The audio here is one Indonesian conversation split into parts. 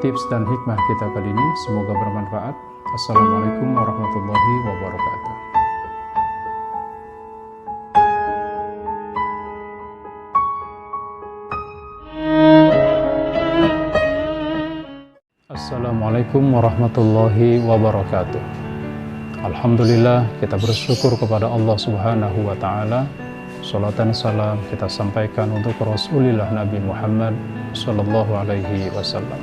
Tips dan hikmah kita kali ini semoga bermanfaat. Assalamualaikum warahmatullahi wabarakatuh. Assalamualaikum warahmatullahi wabarakatuh. Alhamdulillah, kita bersyukur kepada Allah Subhanahu wa Ta'ala. Salat dan salam kita sampaikan untuk Rasulullah Nabi Muhammad Sallallahu Alaihi Wasallam.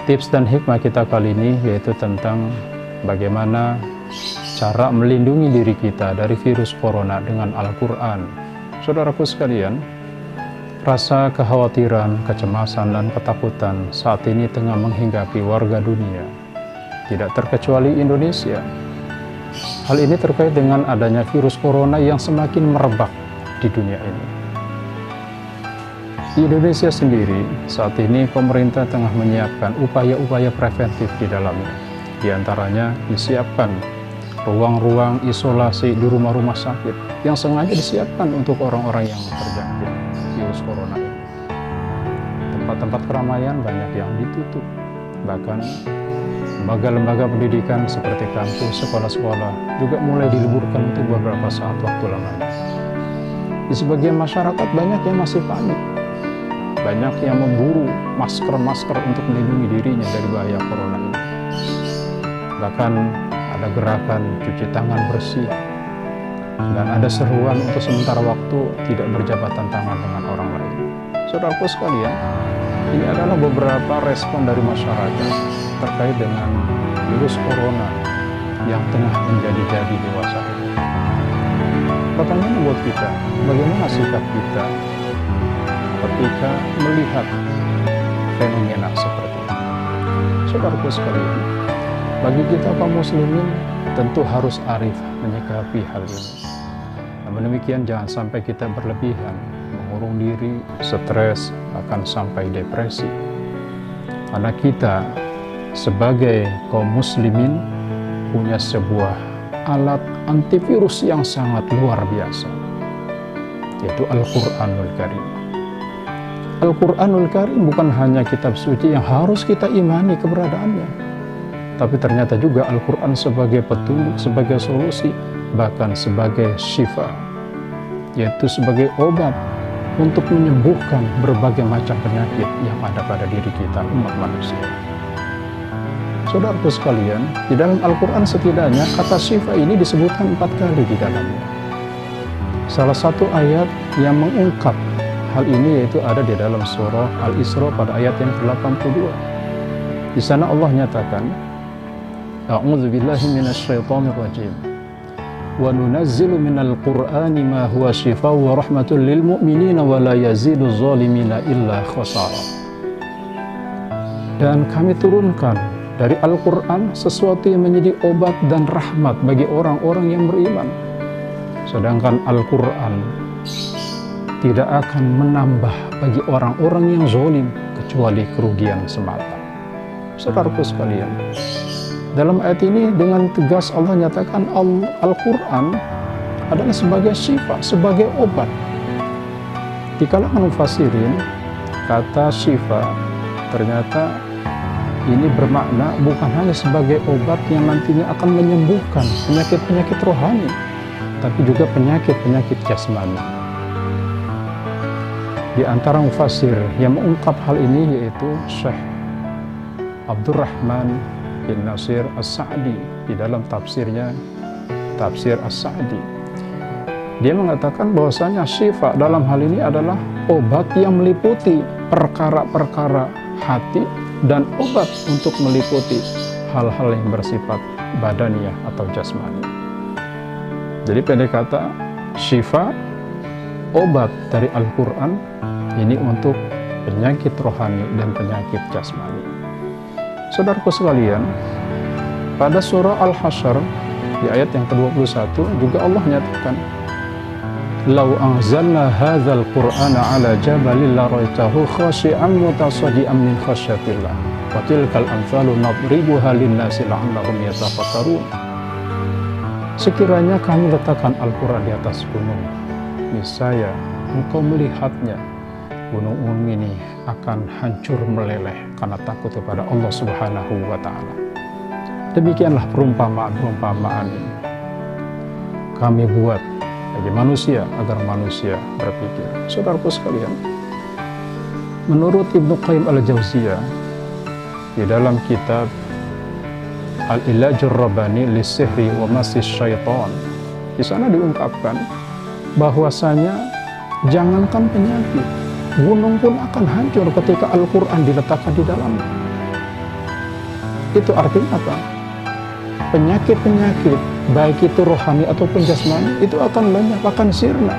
Tips dan hikmah kita kali ini yaitu tentang bagaimana cara melindungi diri kita dari virus corona dengan Al-Quran. Saudaraku sekalian, rasa kekhawatiran, kecemasan, dan ketakutan saat ini tengah menghinggapi warga dunia, tidak terkecuali Indonesia. Hal ini terkait dengan adanya virus corona yang semakin merebak di dunia ini. Di Indonesia sendiri, saat ini pemerintah tengah menyiapkan upaya-upaya preventif di dalamnya. Di antaranya disiapkan ruang-ruang isolasi di rumah-rumah sakit yang sengaja disiapkan untuk orang-orang yang terjangkit virus corona ini. Tempat-tempat keramaian banyak yang ditutup, bahkan lembaga-lembaga pendidikan seperti kampus, sekolah-sekolah juga mulai diliburkan untuk beberapa saat waktu lamanya. Di sebagian masyarakat banyak yang masih panik, banyak yang memburu masker-masker untuk melindungi dirinya dari bahaya corona ini. Bahkan ada gerakan cuci tangan bersih, dan ada seruan untuk sementara waktu tidak berjabatan tangan dengan orang lain. Saudaraku sekalian, ini adalah beberapa respon dari masyarakat terkait dengan virus corona yang tengah menjadi-jadi dewasa ini. Pertanyaan buat kita, bagaimana sikap kita ketika melihat fenomena seperti ini? Saudaraku sekalian, bagi kita kaum muslimin tentu harus arif menyikapi hal ini. Namun demikian jangan sampai kita berlebihan, mengurung diri, stres, bahkan sampai depresi. Karena kita sebagai kaum muslimin punya sebuah alat antivirus yang sangat luar biasa, yaitu Al-Quranul Karim. Al-Quranul Karim bukan hanya kitab suci yang harus kita imani keberadaannya, tapi ternyata juga Al-Quran sebagai petunjuk, sebagai solusi, bahkan sebagai syifa, yaitu sebagai obat untuk menyembuhkan berbagai macam penyakit yang ada pada diri kita, umat manusia. Saudaraku sekalian, di dalam Al-Quran setidaknya kata syifa ini disebutkan 4 kali di dalamnya. Salah satu ayat yang mengungkap hal ini yaitu ada di dalam surah Al-Isra pada ayat yang ke-82. Di sana Allah nyatakan, A'udzubillahi minasyaitonir rajim. Wa nunazzilu minal Qur'ani ma huwa shifaa'un wa rahmatul lil mu'minina wa la yazidu zalimina illa khasara. Dan kami turunkan dari Al-Quran sesuatu yang menjadi obat dan rahmat bagi orang-orang yang beriman. Sedangkan Al-Quran tidak akan menambah bagi orang-orang yang zalim kecuali kerugian semata. Saudaraku sekalian, dalam ayat ini dengan tegas Allah nyatakan Al-Quran adalah sebagai syifa, sebagai obat. Di kalangan mufassirin, kata syifa ternyata ini bermakna bukan hanya sebagai obat yang nantinya akan menyembuhkan penyakit-penyakit rohani, tapi juga penyakit-penyakit jasmani. Di antara mufassir yang mengungkap hal ini yaitu Syekh Abdurrahman bin Nasir As-Sa'di di dalam tafsirnya, Tafsir As-Sa'di. Dia mengatakan bahwasanya syifa dalam hal ini adalah obat yang meliputi perkara-perkara hati dan obat untuk meliputi hal-hal yang bersifat badaniyah atau jasmani. Jadi pendek kata, syifa, obat dari Al-Quran ini untuk penyakit rohani dan penyakit jasmani. Saudaraku sekalian, pada surah Al-Hasyr di ayat yang ke-21 juga Allah nyatakan, Lau anzalna hadzal Qur'ana ala jabalin la ra'aitahu khashi'an mutasaddian min khasyatillah wa tilkal amsalu nadribuha lin-nasi la'allahum yatafakkarun. Sekiranya kami letakkan Al-Quran di atas gunung, niscaya engkau melihatnya gunung-gunung ini akan hancur meleleh karena takut kepada Allah Subhanahu wa Ta'ala. Demikianlah perumpamaan-perumpamaan ini kami buat bagi manusia agar manusia berpikir. Saudaraku sekalian, menurut Ibnu Qayyim al-Jauziyah di dalam kitab Al-Ilajur Rabbani Lis-Sihri wa Masis Syaitan, di sana diungkapkan bahwasanya jangankan penyakit, gunung pun akan hancur ketika Al-Quran diletakkan di dalamnya. Itu artinya apa? Penyakit-penyakit, baik itu rohani ataupun jasmani, itu akan lenyap, akan sirna.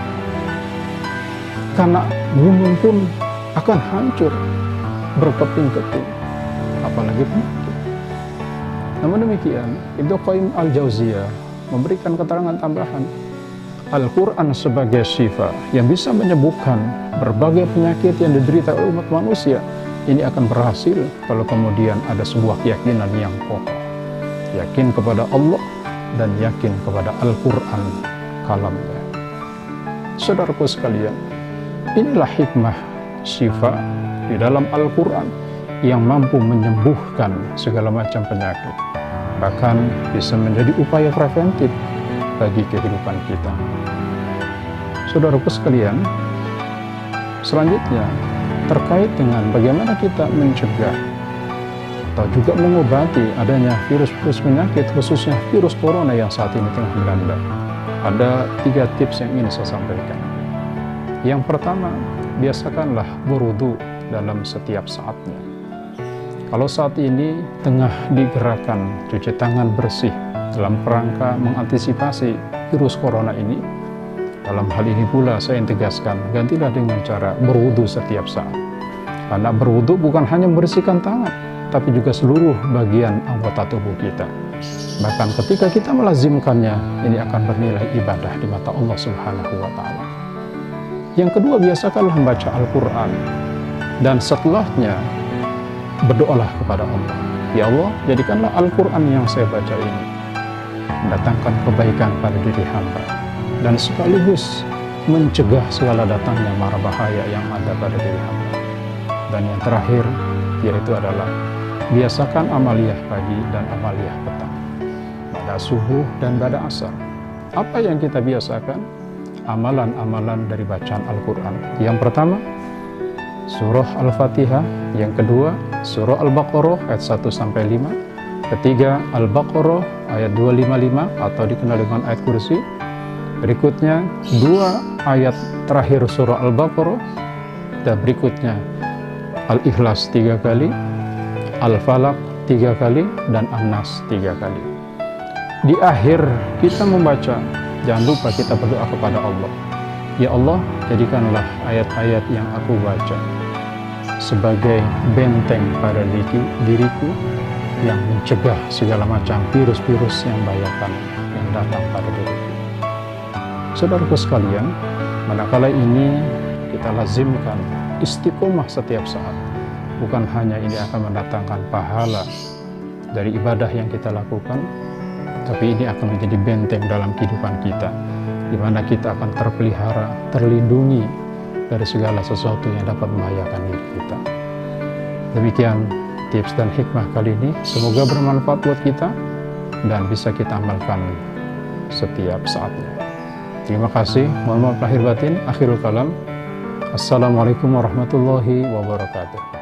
Karena gunung pun akan hancur, berkeping-keping, apalagi penyakit. Namun demikian, Ibnu Qayyim al-Jauziyah memberikan keterangan tambahan. Al-Quran sebagai syifa yang bisa menyembuhkan berbagai penyakit yang diderita oleh umat manusia, ini akan berhasil kalau kemudian ada sebuah keyakinan yang kokoh. Yakin kepada Allah dan yakin kepada Al-Quran kalamnya. Saudaraku sekalian, inilah hikmah syifa di dalam Al-Quran yang mampu menyembuhkan segala macam penyakit, bahkan bisa menjadi upaya preventif bagi kehidupan kita. Saudaraku sekalian, selanjutnya terkait dengan bagaimana kita mencegah atau juga mengobati adanya virus-virus penyakit, khususnya virus corona yang saat ini tengah melanda. Ada 3 tips yang ingin saya sampaikan. Yang pertama, biasakanlah berwudu dalam setiap saatnya. Kalau saat ini tengah digerakkan cuci tangan bersih dalam kerangka mengantisipasi virus corona ini, dalam hal ini pula saya tegaskan, gantilah dengan cara berwudu setiap saat. Karena berwudu bukan hanya membersihkan tangan, tapi juga seluruh bagian anggota tubuh kita. Bahkan ketika kita melazimkannya, ini akan bernilai ibadah di mata Allah Subhanahu wa Ta'ala. Yang kedua, biasakanlah membaca Al-Quran, dan setelahnya berdoalah kepada Allah. Ya Allah, jadikanlah Al-Quran yang saya baca ini mendatangkan kebaikan pada diri hamba, dan sekaligus mencegah segala datangnya mara bahaya yang ada pada diri hamba. Dan yang terakhir, yaitu adalah biasakan amaliyah pagi dan amaliyah petang, pada subuh dan pada asar. Apa yang kita biasakan? Amalan-amalan dari bacaan Al-Quran. Yang pertama, surah Al-Fatihah. Yang kedua, surah Al-Baqarah ayat 1-5. Ketiga, Al-Baqarah ayat 255 atau dikenal dengan ayat kursi. Berikutnya, 2 ayat terakhir surah Al-Baqarah. Dan berikutnya, Al-Ikhlas 3 kali, Al-Falaq 3 kali, dan An-Nas 3 kali. Di akhir kita membaca, jangan lupa kita berdoa kepada Allah. Ya Allah, jadikanlah ayat-ayat yang aku baca sebagai benteng pada diriku yang mencegah segala macam virus-virus yang membahayakan yang datang pada diriku. Saudaraku sekalian, manakala ini kita lazimkan istiqomah setiap saat, bukan hanya ini akan mendatangkan pahala dari ibadah yang kita lakukan, tapi ini akan menjadi benteng dalam kehidupan kita, di mana kita akan terpelihara, terlindungi dari segala sesuatu yang dapat membahayakan diri kita. Demikian tips dan hikmah kali ini, semoga bermanfaat buat kita dan bisa kita amalkan setiap saatnya. Terima kasih, mohon maaf lahir batin, akhirul kalam. Assalamualaikum warahmatullahi wabarakatuh.